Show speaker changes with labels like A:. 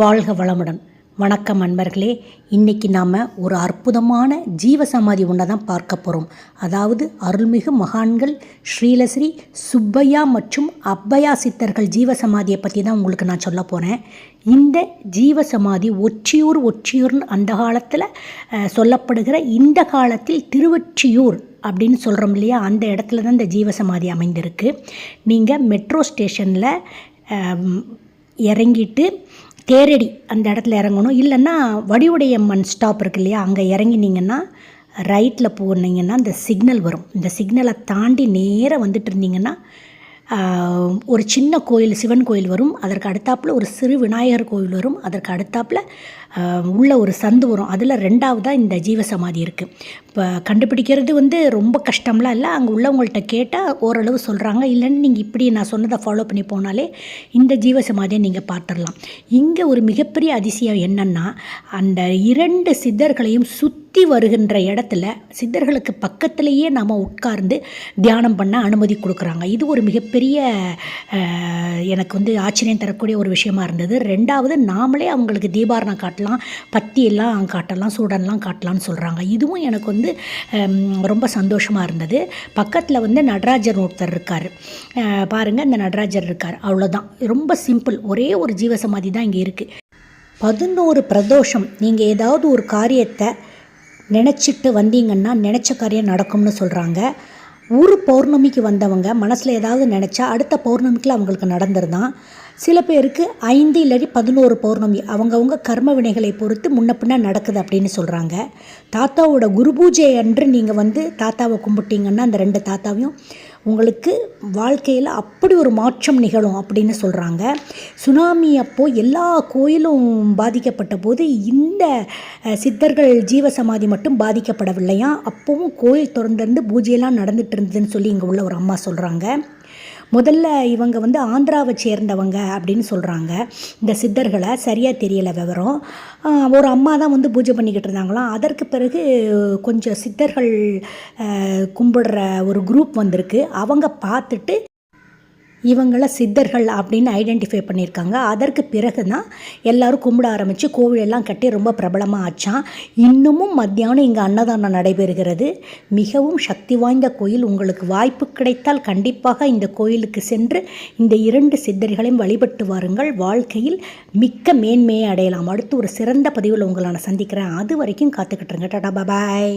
A: வாழ்க வளமுடன். வணக்கம் அன்பர்களே. இன்றைக்கி நாம் ஒரு அற்புதமான ஜீவசமாதி ஒன்றை தான் பார்க்க போகிறோம். அதாவது அருள்மிகு மகான்கள் ஸ்ரீலஸ்ரீ சுப்பையா மற்றும் அப்பையா சித்தர்கள் ஜீவசமாதியை பற்றி தான் உங்களுக்கு நான் சொல்ல போகிறேன். இந்த ஜீவசமாதி ஒற்றியூர்னு அந்த காலத்தில் சொல்லப்படுகிற, இந்த காலத்தில் திருவொற்றியூர் அப்படின்னு சொல்கிறோம் இல்லையா, அந்த இடத்துல தான் இந்த ஜீவசமாதி அமைந்திருக்கு. நீங்கள் மெட்ரோ ஸ்டேஷனில் இறங்கிட்டு தேரடி அந்த இடத்துல இறங்கணும். இல்லைன்னா வடிவுடையம்மன் ஸ்டாப் இருக்கு இல்லையா, அங்கே இறங்கினீங்கன்னா ரைட்டில் போனீங்கன்னா இந்த சிக்னல் வரும். இந்த சிக்னலை தாண்டி நேராக வந்துட்டு இருந்தீங்கன்னா ஒரு சின்ன கோயில், சிவன் கோயில் வரும். அதற்கு அடுத்தாப்பில் ஒரு சிறு விநாயகர் கோயில் வரும். அதற்கு அடுத்தாப்பில் உள்ள ஒரு சந்து வரும். அதில் ரெண்டாவதாக இந்த ஜீவசமாதி இருக்குது. இப்போ கண்டுபிடிக்கிறது ரொம்ப கஷ்டம்லாம் இல்லை. அங்கே உள்ளவங்கள்ட்ட கேட்டால் ஓரளவு சொல்கிறாங்க. இல்லைன்னு நீங்கள் இப்படி நான் சொன்னதை ஃபாலோ பண்ணி போனாலே இந்த ஜீவசமாதியை நீங்கள் பார்த்துடலாம். இங்கே ஒரு மிகப்பெரிய அதிசயம் என்னென்னா, அந்த இரண்டு சித்தர்களையும் சுற்றி வருகின்ற இடத்துல சித்தர்களுக்கு பக்கத்திலேயே நாம் உட்கார்ந்து தியானம் பண்ண அனுமதி கொடுக்குறாங்க. இது ஒரு மிகப்பெரிய எனக்கு ஆச்சரியம் தரக்கூடிய ஒரு விஷயமா இருந்தது. ரெண்டாவது, நாமளே அவங்களுக்கு தீபாரணம் காட்டலாம், பத்தியெல்லாம் காட்டலாம், சூடன்லாம் காட்டலாம்னு சொல்கிறாங்க. இதுவும் எனக்கு ரொம்ப சந்தோஷமாக இருந்தது. பக்கத்தில் நடராஜர் ஒருத்தர் இருக்கார் பாருங்கள், இந்த நடராஜர் இருக்கார். அவ்வளோதான், ரொம்ப சிம்பிள். ஒரே ஒரு ஜீவசமாதி தான் இங்கே இருக்குது. 11 பிரதோஷம் நீங்கள் ஏதாவது ஒரு காரியத்தை நினச்சிட்டு வந்தீங்கன்னா நினச்ச காரியம் நடக்கும்னு சொல்கிறாங்க. ஒரு பௌர்ணமிக்கு வந்தவங்க மனசில் ஏதாவது நினச்சா அடுத்த பௌர்ணமிக்கில் அவங்களுக்கு நடந்துருதான். சில பேருக்கு 5 இல்லாட்டி 11 பௌர்ணமி அவங்கவுங்க கர்ம வினைகளை பொறுத்து முன்ன பின்ன நடக்குது அப்படின்னு சொல்கிறாங்க. தாத்தாவோட குரு பூஜை அன்று நீங்கள் தாத்தாவை கும்பிட்டீங்கன்னா அந்த 2 தாத்தாவையும் உங்களுக்கு வாழ்க்கையில் அப்படி ஒரு மாற்றம் நிகழும் அப்படின்னு சொல்கிறாங்க. சுனாமி அப்போது எல்லா கோயிலும் பாதிக்கப்பட்ட போது இந்த சித்தர்கள் ஜீவசமாதி மட்டும் பாதிக்கப்படவில்லையா. அப்போவும் கோயில் திறந்திருந்து பூஜையெல்லாம் நடந்துகிட்டு இருந்ததுன்னு சொல்லி இங்கே உள்ள ஒரு அம்மா சொல்கிறாங்க. முதல்ல இவங்க ஆந்திராவை சேர்ந்தவங்க அப்படின்னு சொல்கிறாங்க. இந்த சித்தர்களை சரியாக தெரியலை விவரம். ஒரு அம்மா தான் பூஜை பண்ணிக்கிட்டு இருந்தாங்களாம். அதற்கு பிறகு கொஞ்சம் சித்தர்கள் கும்பிடுற ஒரு குரூப் வந்திருக்கு. அவங்க பார்த்துட்டு இவங்கள சித்தர்கள் அப்படின்னு ஐடென்டிஃபை பண்ணியிருக்காங்க. அதற்கு பிறகு தான் எல்லோரும் கும்பிட ஆரம்பித்து கோவிலெல்லாம் கட்டி ரொம்ப பிரபலமாக ஆச்சான். இன்னமும் மத்தியானம் இங்கே அன்னதானம் நடைபெறுகிறது. மிகவும் சக்தி வாய்ந்த கோயில். உங்களுக்கு வாய்ப்பு கிடைத்தால் கண்டிப்பாக இந்த கோயிலுக்கு சென்று இந்த 2 சித்தர்களையும் வழிபட்டு வாருங்கள். வாழ்க்கையில் மிக்க மேன்மையை அடையலாம். அடுத்து ஒரு சிறந்த பதிவில் உங்களை நான் சந்திக்கிறேன். அது வரைக்கும் காத்துக்கிட்டுருங்க. டாடா, பாய்.